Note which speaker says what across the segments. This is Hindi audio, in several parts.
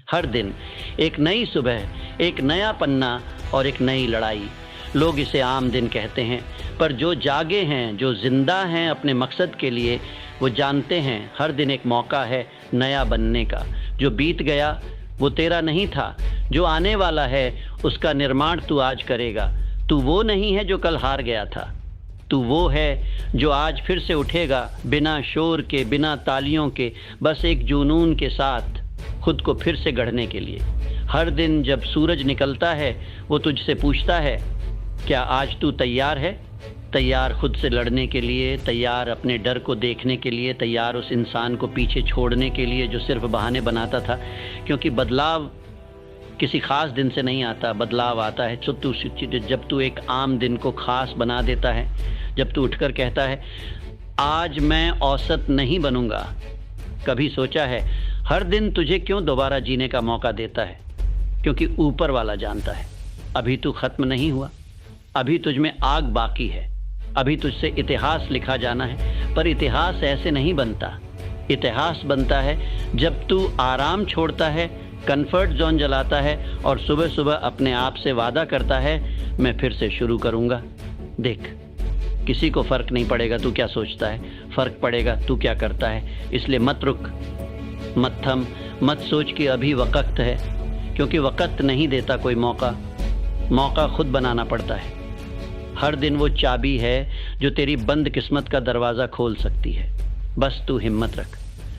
Speaker 1: हर दिन एक नई सुबह, एक नया पन्ना और एक नई लड़ाई। लोग इसे आम दिन कहते हैं, पर जो जागे हैं, जो जिंदा हैं अपने मकसद के लिए, वो जानते हैं हर दिन एक मौका है नया बनने का। जो बीत गया वो तेरा नहीं था, जो आने वाला है उसका निर्माण तू आज करेगा। तू वो नहीं है जो कल हार गया था, तू वो है जो आज फिर से उठेगा, बिना शोर के, बिना तालियों के, बस एक जुनून के साथ खुद को फिर से गढ़ने के लिए। हर दिन जब सूरज निकलता है वो तुझसे पूछता है, क्या आज तू तैयार है? तैयार खुद से लड़ने के लिए, तैयार अपने डर को देखने के लिए, तैयार उस इंसान को पीछे छोड़ने के लिए जो सिर्फ बहाने बनाता था। क्योंकि बदलाव किसी ख़ास दिन से नहीं आता, बदलाव आता है जब तू एक आम दिन को ख़ास बना देता है। जब तू उठकर कहता है, आज मैं औसत नहीं बनूंगा। कभी सोचा है हर दिन तुझे क्यों दोबारा जीने का मौका देता है? क्योंकि ऊपर वाला जानता है अभी तू ख़त्म नहीं हुआ, अभी तुझ में आग बाकी है, अभी तुझसे इतिहास लिखा जाना है। पर इतिहास ऐसे नहीं बनता। इतिहास बनता है जब तू आराम छोड़ता है, कंफर्ट जोन जलाता है और सुबह सुबह अपने आप से वादा करता है, मैं फिर से शुरू करूँगा। देख, किसी को फ़र्क नहीं पड़ेगा तू क्या सोचता है, फ़र्क पड़ेगा तू क्या करता है। इसलिए मत रुक, मत थम, मत सोच कि अभी वक्त है, क्योंकि वक्त नहीं देता कोई मौका, मौका खुद बनाना पड़ता है। हर दिन वो चाबी है जो तेरी बंद किस्मत का दरवाज़ा खोल सकती है। बस तू हिम्मत रख।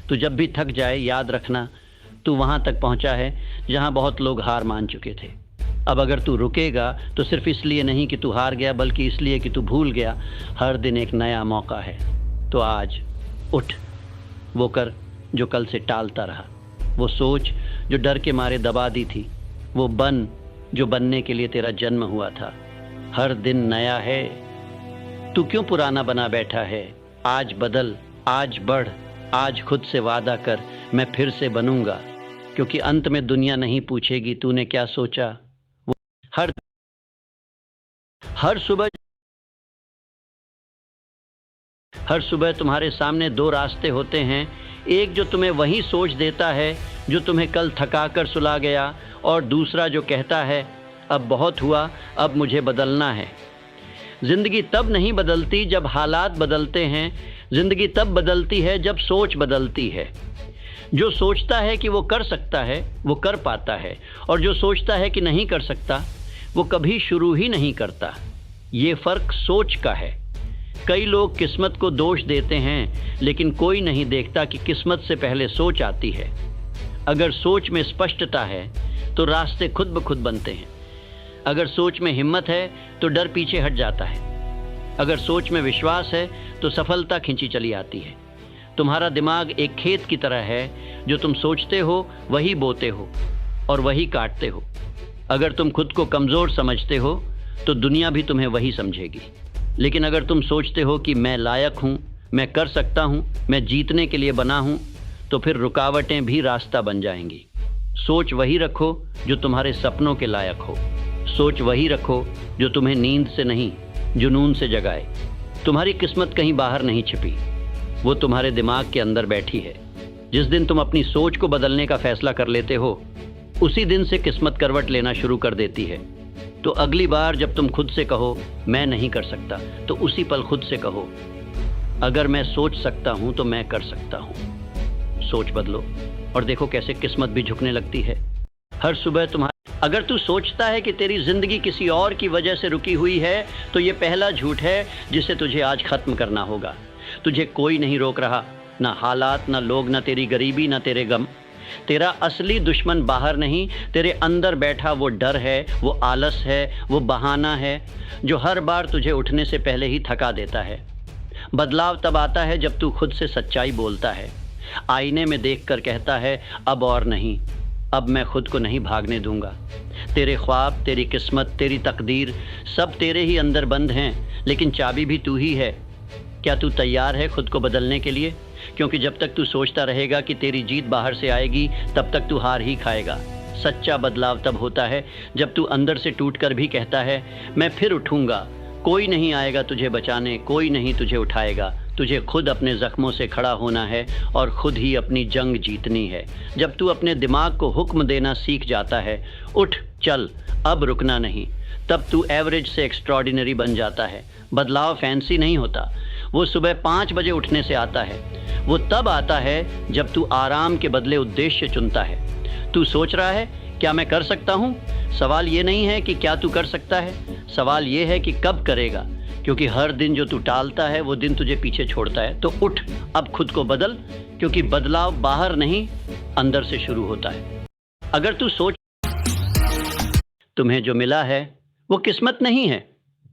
Speaker 1: तू जब भी थक जाए याद रखना, तू वहाँ तक पहुँचा है जहाँ बहुत लोग हार मान चुके थे। अब अगर तू रुकेगा तो सिर्फ इसलिए नहीं कि तू हार गया, बल्कि इसलिए कि तू भूल गया हर दिन एक नया मौका है। तो आज उठ, वो कर जो कल से टालता रहा, वो सोच जो डर के मारे दबा दी थी, वो बन जो बनने के लिए तेरा जन्म हुआ था। हर दिन नया है, तू क्यों पुराना बना बैठा है? आज बदल, आज बढ़, आज खुद से वादा कर, मैं फिर से बनूंगा। क्योंकि अंत में दुनिया नहीं पूछेगी तूने क्या सोचा। वो हर सुबह तुम्हारे सामने दो रास्ते होते हैं। एक जो तुम्हें वही सोच देता है जो तुम्हें कल थका कर सुला गया, और दूसरा जो कहता है अब बहुत हुआ, अब मुझे बदलना है। ज़िंदगी तब नहीं बदलती जब हालात बदलते हैं, ज़िंदगी तब बदलती है जब सोच बदलती है। जो सोचता है कि वो कर सकता है वो कर पाता है, और जो सोचता है कि नहीं कर सकता वो कभी शुरू ही नहीं करता। ये फ़र्क सोच का है। कई लोग किस्मत को दोष देते हैं, लेकिन कोई नहीं देखता कि किस्मत से पहले सोच आती है। अगर सोच में स्पष्टता है तो रास्ते खुद ब खुद बनते हैं। अगर सोच में हिम्मत है तो डर पीछे हट जाता है। अगर सोच में विश्वास है तो सफलता खिंची चली आती है। तुम्हारा दिमाग एक खेत की तरह है, जो तुम सोचते हो वही बोते हो और वही काटते हो। अगर तुम खुद को कमज़ोर समझते हो तो दुनिया भी तुम्हें वही समझेगी। लेकिन अगर तुम सोचते हो कि मैं लायक हूँ, मैं कर सकता हूँ, मैं जीतने के लिए बना हूँ, तो फिर रुकावटें भी रास्ता बन जाएंगी। सोच वही रखो जो तुम्हारे सपनों के लायक हो। सोच वही रखो जो तुम्हें नींद से नहीं, जुनून से जगाए। तुम्हारी किस्मत कहीं बाहर नहीं छिपी, वो तुम्हारे दिमाग के अंदर बैठी है। जिस दिन तुम अपनी सोच को बदलने का फैसला कर लेते हो, उसी दिन से किस्मत करवट लेना शुरू कर देती है। तो अगली बार जब तुम खुद से कहो मैं नहीं कर सकता, तो उसी पल खुद से कहो, अगर मैं सोच सकता हूँ तो मैं कर सकता हूँ। सोच बदलो और देखो कैसे किस्मत भी झुकने लगती है। हर सुबह अगर तू सोचता है कि तेरी ज़िंदगी किसी और की वजह से रुकी हुई है, तो ये पहला झूठ है जिसे तुझे आज ख़त्म करना होगा। तुझे कोई नहीं रोक रहा, ना हालात, ना लोग, ना तेरी गरीबी, ना तेरे गम। तेरा असली दुश्मन बाहर नहीं, तेरे अंदर बैठा वो डर है, वो आलस है, वो बहाना है जो हर बार तुझे उठने से पहले ही थका देता है। बदलाव तब आता है जब तू खुद से सच्चाई बोलता है, आईने में देखकर कहता है अब और नहीं, अब मैं खुद को नहीं भागने दूंगा। तेरे ख्वाब, तेरी किस्मत, तेरी तकदीर सब तेरे ही अंदर बंद हैं, लेकिन चाबी भी तू ही है। क्या तू तैयार है खुद को बदलने के लिए? क्योंकि जब तक तू सोचता रहेगा कि तेरी जीत बाहर से आएगी, तब तक तू हार ही खाएगा। सच्चा बदलाव तब होता है जब तू अंदर से टूटकर भी कहता है मैं फिर उठूंगा। कोई नहीं आएगा तुझे बचाने, कोई नहीं तुझे उठाएगा, तुझे खुद अपने ज़ख्मों से खड़ा होना है और खुद ही अपनी जंग जीतनी है। जब तू अपने दिमाग को हुक्म देना सीख जाता है, उठ चल अब रुकना नहीं, तब तू एवरेज से एक्स्ट्रॉर्डिनरी बन जाता है। बदलाव फैंसी नहीं होता, वो सुबह 5 बजे उठने से आता है। वो तब आता है जब तू आराम के बदले उद्देश्य चुनता है। तू सोच रहा है क्या मैं कर सकता हूँ? सवाल ये नहीं है कि क्या तू कर सकता है, सवाल ये है कि कब करेगा। क्योंकि हर दिन जो तू टालता है वो दिन तुझे पीछे छोड़ता है। तो उठ अब खुद को बदल, क्योंकि बदलाव बाहर नहीं अंदर से शुरू होता है। अगर तू सोच तुम्हें जो मिला है वो किस्मत नहीं है,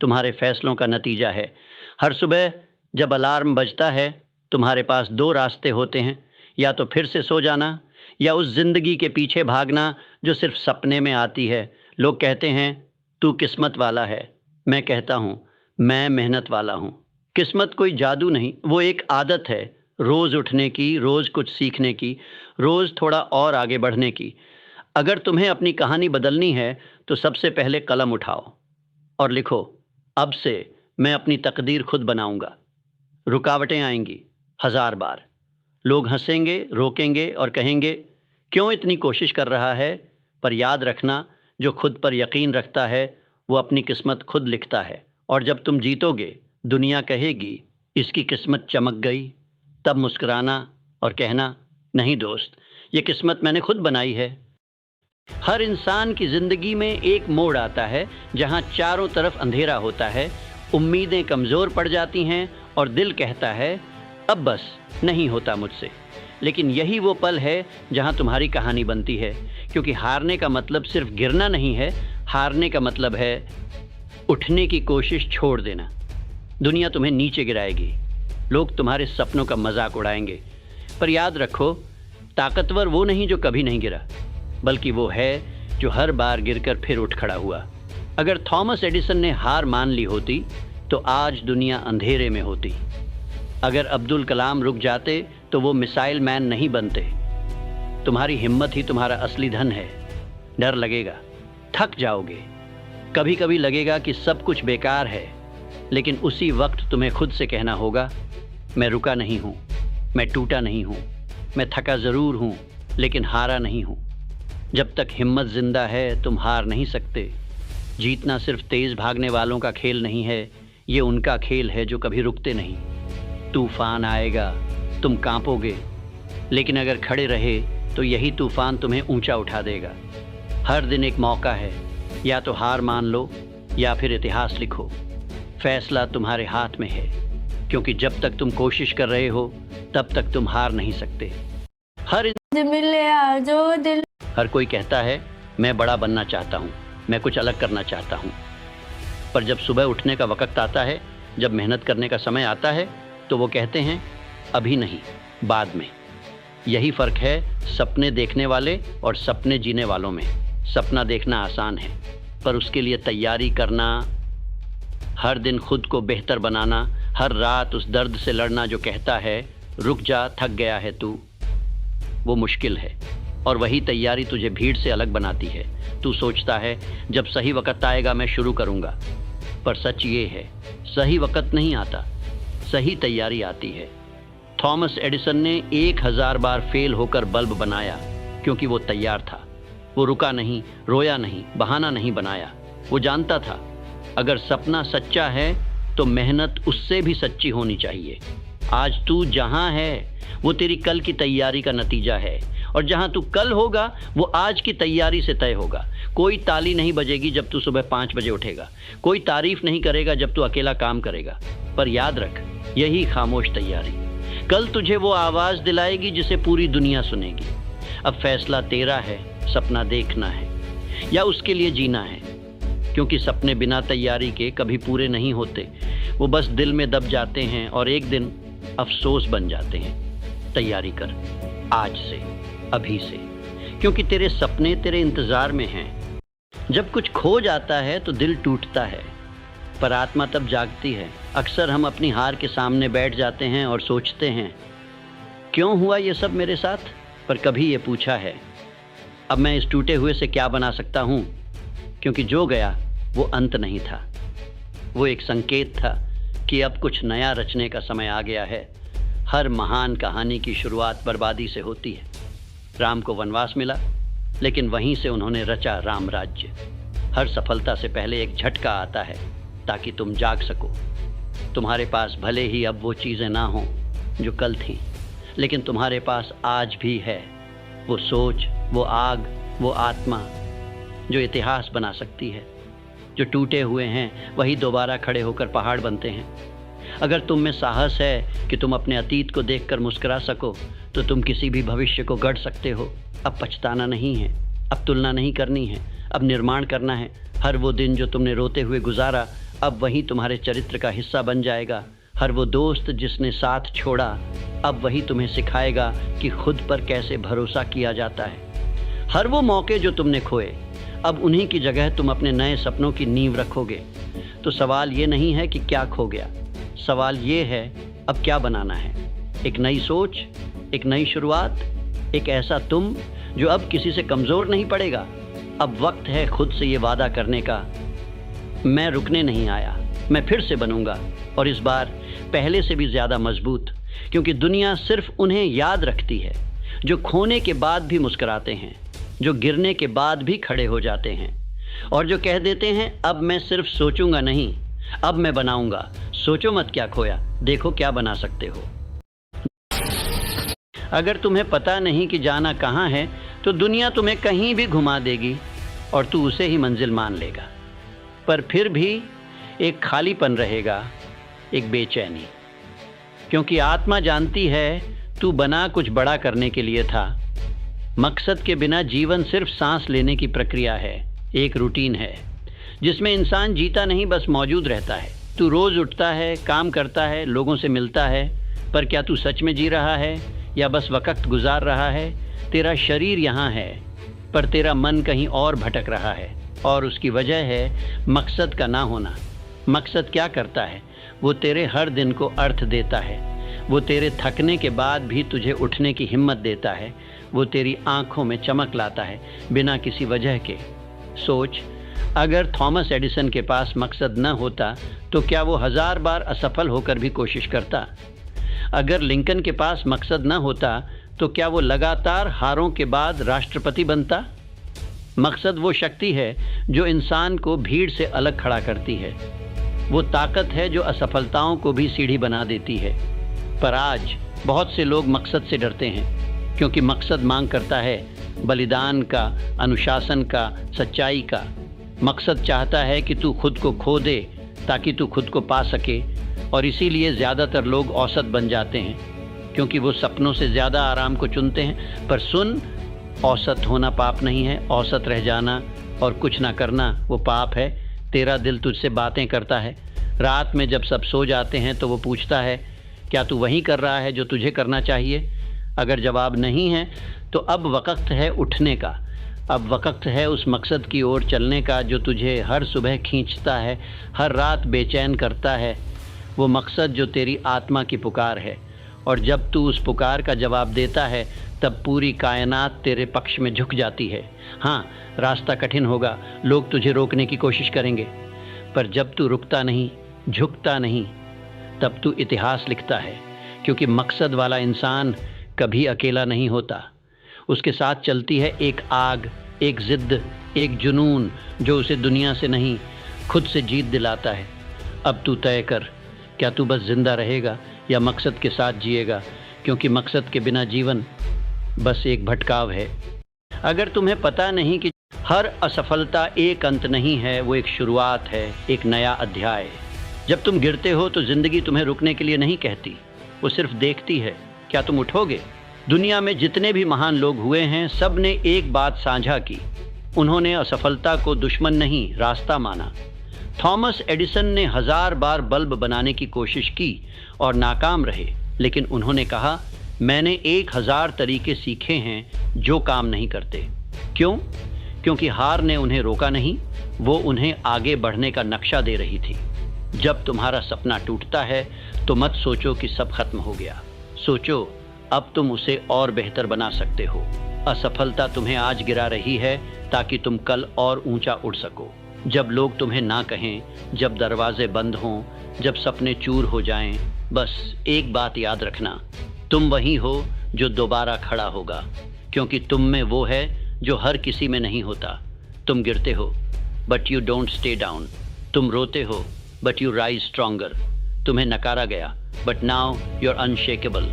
Speaker 1: तुम्हारे फैसलों का नतीजा है। हर सुबह जब अलार्म बजता है तुम्हारे पास 2 रास्ते होते हैं, या तो फिर से सो जाना या उस ज़िंदगी के पीछे भागना जो सिर्फ सपने में आती है। लोग कहते हैं तू किस्मत वाला है, मैं कहता हूँ मैं मेहनत वाला हूँ। किस्मत कोई जादू नहीं, वो एक आदत है, रोज़ उठने की, रोज़ कुछ सीखने की, रोज़ थोड़ा और आगे बढ़ने की। अगर तुम्हें अपनी कहानी बदलनी है तो सबसे पहले कलम उठाओ और लिखो, अब से मैं अपनी तकदीर खुद बनाऊंगा। रुकावटें आएंगी 1000 बार, लोग हंसेंगे, रोकेंगे और कहेंगे क्यों इतनी कोशिश कर रहा है, पर याद रखना जो खुद पर यकीन रखता है वो अपनी किस्मत खुद लिखता है। और जब तुम जीतोगे, दुनिया कहेगी इसकी किस्मत चमक गई, तब मुस्कुराना और कहना नहीं दोस्त, ये किस्मत मैंने खुद बनाई है। हर इंसान की ज़िंदगी में एक मोड़ आता है जहाँ चारों तरफ अंधेरा होता है, उम्मीदें कमज़ोर पड़ जाती हैं और दिल कहता है अब बस नहीं होता मुझसे। लेकिन यही वो पल है जहाँ तुम्हारी कहानी बनती है, क्योंकि हारने का मतलब सिर्फ गिरना नहीं है, हारने का मतलब है उठने की कोशिश छोड़ देना। दुनिया तुम्हें नीचे गिराएगी, लोग तुम्हारे सपनों का मजाक उड़ाएंगे, पर याद रखो ताकतवर वो नहीं जो कभी नहीं गिरा, बल्कि वो है जो हर बार गिरकर फिर उठ खड़ा हुआ। अगर थॉमस एडिसन ने हार मान ली होती तो आज दुनिया अंधेरे में होती। अगर अब्दुल कलाम रुक जाते तो वो मिसाइल मैन नहीं बनते। तुम्हारी हिम्मत ही तुम्हारा असली धन है। डर लगेगा, थक जाओगे, कभी कभी लगेगा कि सब कुछ बेकार है, लेकिन उसी वक्त तुम्हें खुद से कहना होगा मैं रुका नहीं हूँ, मैं टूटा नहीं हूँ, मैं थका ज़रूर हूँ लेकिन हारा नहीं हूँ। जब तक हिम्मत जिंदा है तुम हार नहीं सकते। जीतना सिर्फ तेज़ भागने वालों का खेल नहीं है, ये उनका खेल है जो कभी रुकते नहीं। तूफान आएगा, तुम कांपोगे, लेकिन अगर खड़े रहे तो यही तूफान तुम्हें ऊंचा उठा देगा। हर दिन एक मौका है, या तो हार मान लो या फिर इतिहास लिखो। फैसला तुम्हारे हाथ में है, क्योंकि जब तक तुम कोशिश कर रहे हो तब तक तुम हार नहीं सकते। हर कोई कहता है मैं बड़ा बनना चाहता हूँ, मैं कुछ अलग करना चाहता हूँ, पर जब सुबह उठने का वक्त आता है, जब मेहनत करने का समय आता है, तो वो कहते हैं अभी नहीं, बाद में। यही फ़र्क है सपने देखने वाले और सपने जीने वालों में। सपना देखना आसान है, पर उसके लिए तैयारी करना, हर दिन खुद को बेहतर बनाना, हर रात उस दर्द से लड़ना जो कहता है रुक जा, थक गया है तू, वो मुश्किल है। और वही तैयारी तुझे भीड़ से अलग बनाती है। तू सोचता है जब सही वक्त आएगा मैं शुरू करूँगा, पर सच ये है सही वक्त नहीं आता, सही तैयारी आती है। थॉमस एडिसन ने 1000 बार फेल होकर बल्ब बनाया क्योंकि वो तैयार था। वो रुका नहीं, रोया नहीं, बहाना नहीं बनाया। वो जानता था अगर सपना सच्चा है तो मेहनत उससे भी सच्ची होनी चाहिए। आज तू जहाँ है वो तेरी कल की तैयारी का नतीजा है, और जहाँ तू कल होगा वो आज की तैयारी से तय होगा। कोई ताली नहीं बजेगी जब तू सुबह 5 बजे उठेगा, कोई तारीफ नहीं करेगा जब तू अकेला काम करेगा, पर याद रख यही खामोश तैयारी कल तुझे वो आवाज़ दिलाएगी जिसे पूरी दुनिया सुनेगी। अब फैसला तेरा है, सपना देखना है या उसके लिए जीना है, क्योंकि सपने बिना तैयारी के कभी पूरे नहीं होते। वो बस दिल में दब जाते हैं और एक दिन अफसोस बन जाते हैं। तैयारी कर आज से, अभी से, क्योंकि तेरे सपने तेरे इंतज़ार में हैं। जब कुछ खो जाता है तो दिल टूटता है, पर आत्मा तब जागती है। अक्सर हम अपनी हार के सामने बैठ जाते हैं और सोचते हैं क्यों हुआ ये सब मेरे साथ, पर कभी ये पूछा है अब मैं इस टूटे हुए से क्या बना सकता हूँ? क्योंकि जो गया वो अंत नहीं था, वो एक संकेत था कि अब कुछ नया रचने का समय आ गया है। हर महान कहानी की शुरुआत बर्बादी से होती है। राम को वनवास मिला, लेकिन वहीं से उन्होंने रचा राम राज्य। हर सफलता से पहले एक झटका आता है ताकि तुम जाग सको। तुम्हारे पास भले ही अब वो चीज़ें ना हों जो कल थीं, लेकिन तुम्हारे पास आज भी है वो सोच, वो आग, वो आत्मा जो इतिहास बना सकती है। जो टूटे हुए हैं वही दोबारा खड़े होकर पहाड़ बनते हैं। अगर तुम में साहस है कि तुम अपने अतीत को देखकर मुस्कुरा सको, तो तुम किसी भी भविष्य को गढ़ सकते हो। अब पछताना नहीं है, अब तुलना नहीं करनी है, अब निर्माण करना है। हर वो दिन जो तुमने रोते हुए गुजारा, अब वही तुम्हारे चरित्र का हिस्सा बन जाएगा। हर वो दोस्त जिसने साथ छोड़ा, अब वही तुम्हें सिखाएगा कि खुद पर कैसे भरोसा किया जाता है। हर वो मौके जो तुमने खोए, अब उन्हीं की जगह तुम अपने नए सपनों की नींव रखोगे। तो सवाल ये नहीं है कि क्या खो गया, सवाल ये है अब क्या बनाना है। एक नई सोच, एक नई शुरुआत, एक ऐसा तुम जो अब किसी से कमज़ोर नहीं पड़ेगा। अब वक्त है खुद से ये वादा करने का, मैं रुकने नहीं आया, मैं फिर से बनूंगा, और इस बार पहले से भी ज़्यादा मजबूत। क्योंकि दुनिया सिर्फ उन्हें याद रखती है जो खोने के बाद भी मुस्कुराते हैं, जो गिरने के बाद भी खड़े हो जाते हैं, और जो कह देते हैं अब मैं सिर्फ सोचूंगा नहीं, अब मैं बनाऊंगा। सोचो मत क्या खोया, देखो क्या बना सकते हो। अगर तुम्हें पता नहीं कि जाना कहाँ है, तो दुनिया तुम्हें कहीं भी घुमा देगी और तू उसे ही मंजिल मान लेगा। पर फिर भी एक खालीपन रहेगा, एक बेचैनी, क्योंकि आत्मा जानती है तू बना कुछ बड़ा करने के लिए था। मकसद के बिना जीवन सिर्फ सांस लेने की प्रक्रिया है, एक रूटीन है जिसमें इंसान जीता नहीं बस मौजूद रहता है। तू रोज़ उठता है, काम करता है, लोगों से मिलता है, पर क्या तू सच में जी रहा है या बस वक्त गुजार रहा है? तेरा शरीर यहाँ है, पर तेरा मन कहीं और भटक रहा है, और उसकी वजह है मकसद का ना होना। मकसद क्या करता है? वो तेरे हर दिन को अर्थ देता है। वो तेरे थकने के बाद भी तुझे उठने की हिम्मत देता है। वो तेरी आंखों में चमक लाता है बिना किसी वजह के। सोच, अगर थॉमस एडिसन के पास मकसद न होता तो क्या वो 1000 बार असफल होकर भी कोशिश करता? अगर लिंकन के पास मकसद न होता तो क्या वो लगातार हारों के बाद राष्ट्रपति बनता? मकसद वो शक्ति है जो इंसान को भीड़ से अलग खड़ा करती है। वो ताकत है जो असफलताओं को भी सीढ़ी बना देती है। पर आज बहुत से लोग मकसद से डरते हैं, क्योंकि मकसद मांग करता है बलिदान का, अनुशासन का, सच्चाई का। मकसद चाहता है कि तू खुद को खो दे ताकि तू खुद को पा सके, और इसीलिए ज़्यादातर लोग औसत बन जाते हैं, क्योंकि वो सपनों से ज़्यादा आराम को चुनते हैं। पर सुन, औसत होना पाप नहीं है, औसत रह जाना और कुछ ना करना वो पाप है। तेरा दिल तुझसे बातें करता है। रात में जब सब सो जाते हैं तो वो पूछता है, क्या तू वही कर रहा है जो तुझे करना चाहिए? अगर जवाब नहीं है तो अब वक्त है उठने का। अब वक्त है उस मकसद की ओर चलने का जो तुझे हर सुबह खींचता है, हर रात बेचैन करता है। वो मकसद जो तेरी आत्मा की पुकार है, और जब तू उस पुकार का जवाब देता है तब पूरी कायनात तेरे पक्ष में झुक जाती है। हाँ, रास्ता कठिन होगा, लोग तुझे रोकने की कोशिश करेंगे, पर जब तू रुकता नहीं, झुकता नहीं, तब तू इतिहास लिखता है। क्योंकि मकसद वाला इंसान कभी अकेला नहीं होता। उसके साथ चलती है एक आग, एक ज़िद्द, एक जुनून जो उसे दुनिया से नहीं, खुद से जीत दिलाता है। अब तू तय कर, क्या तू बस जिंदा रहेगा या मकसद के साथ जिएगा? क्योंकि मकसद के बिना जीवन बस एक भटकाव है। अगर तुम्हें पता नहीं कि हर असफलता एक अंत नहीं है, वो एक शुरुआत है, एक नया अध्याय। जब तुम गिरते हो तो ज़िंदगी तुम्हें रुकने के लिए नहीं कहती, वो सिर्फ देखती है, क्या तुम उठोगे? दुनिया में जितने भी महान लोग हुए हैं, सब ने एक बात साझा की, उन्होंने असफलता को दुश्मन नहीं, रास्ता माना। थॉमस एडिसन ने 1000 बार बल्ब बनाने की कोशिश की और नाकाम रहे, लेकिन उन्होंने कहा, मैंने 1000 तरीके सीखे हैं जो काम नहीं करते। क्यों? क्योंकि हार ने उन्हें रोका नहीं, वो उन्हें आगे बढ़ने का नक्शा दे रही थी। जब तुम्हारा सपना टूटता है तो मत सोचो कि सब खत्म हो गया। सोचो, अब तुम उसे और बेहतर बना सकते हो। असफलता तुम्हें आज गिरा रही है ताकि तुम कल और ऊंचा उड़ सको। जब लोग तुम्हें ना कहें, जब दरवाजे बंद हों, जब सपने चूर हो जाएं, बस एक बात याद रखना, तुम वही हो जो दोबारा खड़ा होगा, क्योंकि तुम में वो है जो हर किसी में नहीं होता। तुम गिरते हो but you don't stay down, तुम रोते हो बट यू राइज स्ट्रॉन्गर, तुम्हें नकारा गया but now you are unshakeable.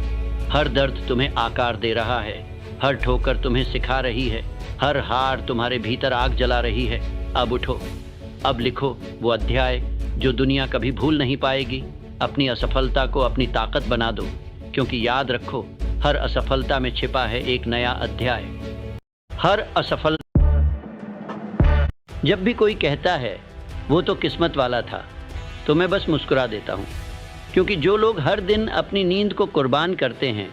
Speaker 1: हर दर्द तुम्हें आकार दे रहा है, हर ठोकर तुम्हें सिखा रही है, हर हार तुम्हारे भीतर आग जला रही है। अब उठो, अब लिखो वो अध्याय जो दुनिया कभी भूल नहीं पाएगी। अपनी असफलता को अपनी ताकत बना दो, क्योंकि याद रखो, हर असफलता में छिपा है एक नया अध्याय। हर असफल जब भी कोई कहता है वो तो किस्मत वाला था, तो मैं बस मुस्कुरा देता हूँ, क्योंकि जो लोग हर दिन अपनी नींद को कुर्बान करते हैं,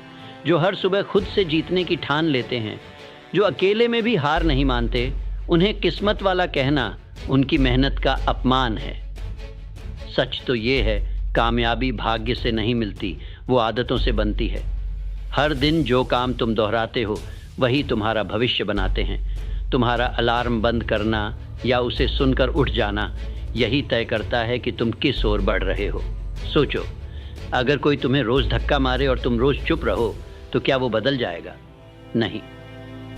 Speaker 1: जो हर सुबह खुद से जीतने की ठान लेते हैं, जो अकेले में भी हार नहीं मानते, उन्हें किस्मत वाला कहना उनकी मेहनत का अपमान है। सच तो ये है, कामयाबी भाग्य से नहीं मिलती, वो आदतों से बनती है। हर दिन जो काम तुम दोहराते हो वही तुम्हारा भविष्य बनाते हैं। तुम्हारा अलार्म बंद करना या उसे सुनकर उठ जाना यही तय करता है कि तुम किस ओर बढ़ रहे हो। सोचो, अगर कोई तुम्हें रोज़ धक्का मारे और तुम रोज़ चुप रहो, तो क्या वो बदल जाएगा? नहीं,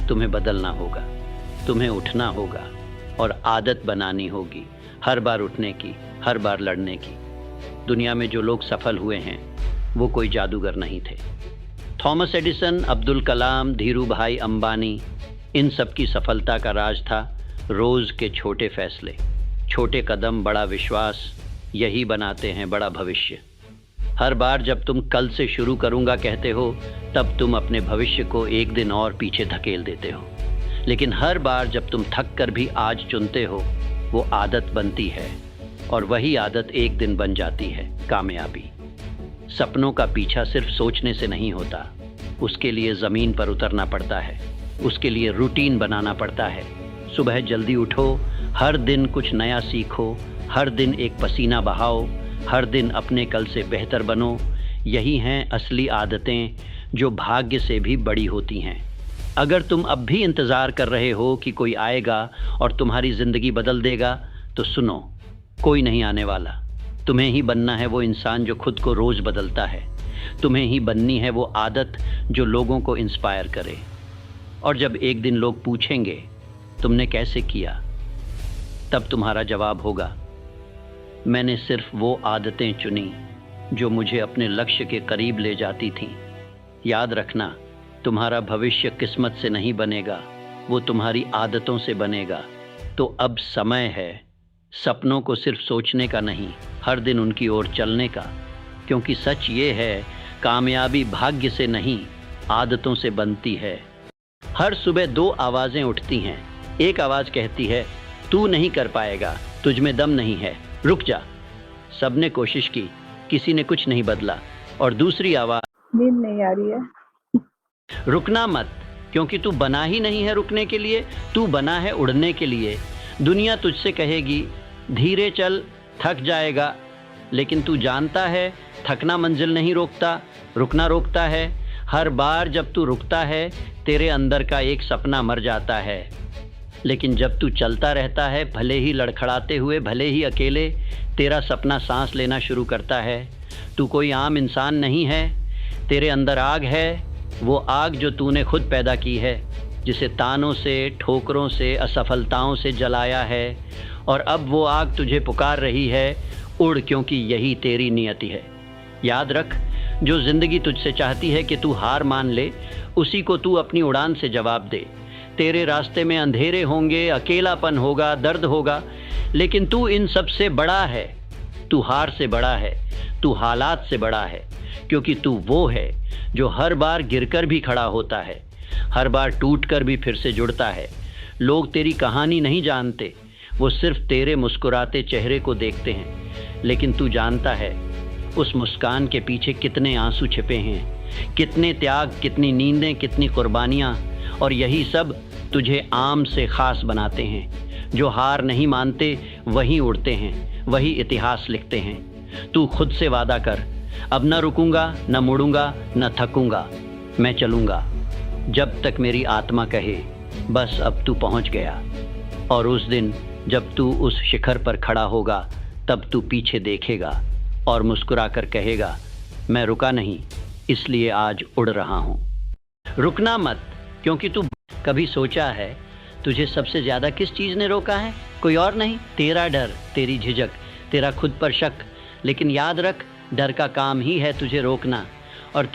Speaker 1: तुम्हें बदलना होगा, तुम्हें उठना होगा और आदत बनानी होगी, हर बार उठने की, हर बार लड़ने की। दुनिया में जो लोग सफल हुए हैं वो कोई जादूगर नहीं थे। थॉमस एडिसन, अब्दुल कलाम, धीरू भाई अंबानी, इन सब की सफलता का राज था रोज़ के छोटे फैसले, छोटे कदम, बड़ा विश्वास, यही बनाते हैं बड़ा भविष्य। हर बार जब तुम कल से शुरू करूँगा कहते हो, तब तुम अपने भविष्य को एक दिन और पीछे धकेल देते हो। लेकिन हर बार जब तुम थक कर भी आज चुनते हो, वो आदत बनती है, और वही आदत एक दिन बन जाती है कामयाबी। सपनों का पीछा सिर्फ सोचने से नहीं होता, उसके लिए ज़मीन पर उतरना पड़ता है, उसके लिए रूटीन बनाना पड़ता है। सुबह जल्दी उठो, हर दिन कुछ नया सीखो, हर दिन एक पसीना बहाओ, हर दिन अपने कल से बेहतर बनो। यही हैं असली आदतें जो भाग्य से भी बड़ी होती हैं। अगर तुम अब भी इंतज़ार कर रहे हो कि कोई आएगा और तुम्हारी ज़िंदगी बदल देगा, तो सुनो, कोई नहीं आने वाला। तुम्हें ही बनना है वो इंसान जो खुद को रोज़ बदलता है। तुम्हें ही बननी है वो आदत जो लोगों को इंस्पायर करे। और जब एक दिन लोग पूछेंगे तुमने कैसे किया, तब तुम्हारा जवाब होगा, मैंने सिर्फ वो आदतें चुनी जो मुझे अपने लक्ष्य के करीब ले जाती थीं। याद रखना, तुम्हारा भविष्य किस्मत से नहीं बनेगा, वो तुम्हारी आदतों से बनेगा। तो अब समय है सपनों को सिर्फ सोचने का नहीं, हर दिन उनकी ओर चलने का। क्योंकि सच ये है, कामयाबी भाग्य से नहीं, आदतों से बनती है। हर सुबह दो आवाज़ें उठती हैं। एक आवाज़ कहती है, तू नहीं कर पाएगा, तुझ में दम नहीं है, रुक जा। सबने कोशिश की, किसी ने कुछ नहीं बदला। और दूसरी आवाज़,
Speaker 2: नींद नहीं आ रही है,
Speaker 1: रुकना मत, क्योंकि तू बना ही नहीं है रुकने के लिए, तू बना है उड़ने के लिए। दुनिया तुझसे कहेगी धीरे चल, थक जाएगा, लेकिन तू जानता है थकना मंजिल नहीं रोकता, रुकना रोकता है। हर बार जब तू रुकता है, तेरे अंदर का एक सपना मर जाता है। लेकिन जब तू चलता रहता है, भले ही लड़खड़ाते हुए, भले ही अकेले, तेरा सपना सांस लेना शुरू करता है। तू कोई आम इंसान नहीं है, तेरे अंदर आग है, वो आग जो तूने खुद पैदा की है, जिसे तानों से, ठोकरों से, असफलताओं से जलाया है। और अब वो आग तुझे पुकार रही है, उड़, क्योंकि यही तेरी नियति है। याद रख, जो ज़िंदगी तुझसे चाहती है कि तू हार मान ले, उसी को तू अपनी उड़ान से जवाब दे। तेरे रास्ते में अंधेरे होंगे, अकेलापन होगा, दर्द होगा, लेकिन तू इन सब से बड़ा है। तू हार से बड़ा है, तू हालात से बड़ा है, क्योंकि तू वो है जो हर बार गिरकर भी खड़ा होता है, हर बार टूटकर भी फिर से जुड़ता है। लोग तेरी कहानी नहीं जानते, वो सिर्फ तेरे मुस्कुराते चेहरे को देखते हैं। लेकिन तू जानता है उस मुस्कान के पीछे कितने आंसू छिपे हैं, कितने त्याग, कितनी नींदें, कितनी कुर्बानियाँ। और यही सब तुझे आम से ख़ास बनाते हैं। जो हार नहीं मानते वही उड़ते हैं, वही इतिहास लिखते हैं। तू खुद से वादा कर, अब न रुकूंगा, न मुड़ूंगा, न थकूंगा, मैं चलूंगा जब तक मेरी आत्मा कहे बस अब तू पहुंच गया। और उस दिन जब तू उस शिखर पर खड़ा होगा तब तू पीछे देखेगा और मुस्कुराकर कहेगा, मैं रुका नहीं, इसलिए आज उड़ रहा हूँ। रुकना मत, क्योंकि तू कभी सोचा है तुझे सबसे ज़्यादा किस चीज़ ने रोका है? कोई और नहीं, तेरा डर, तेरी झिझक, तेरा खुद पर शक। लेकिन याद रख, डर का काम ही है तुझे रोकना, और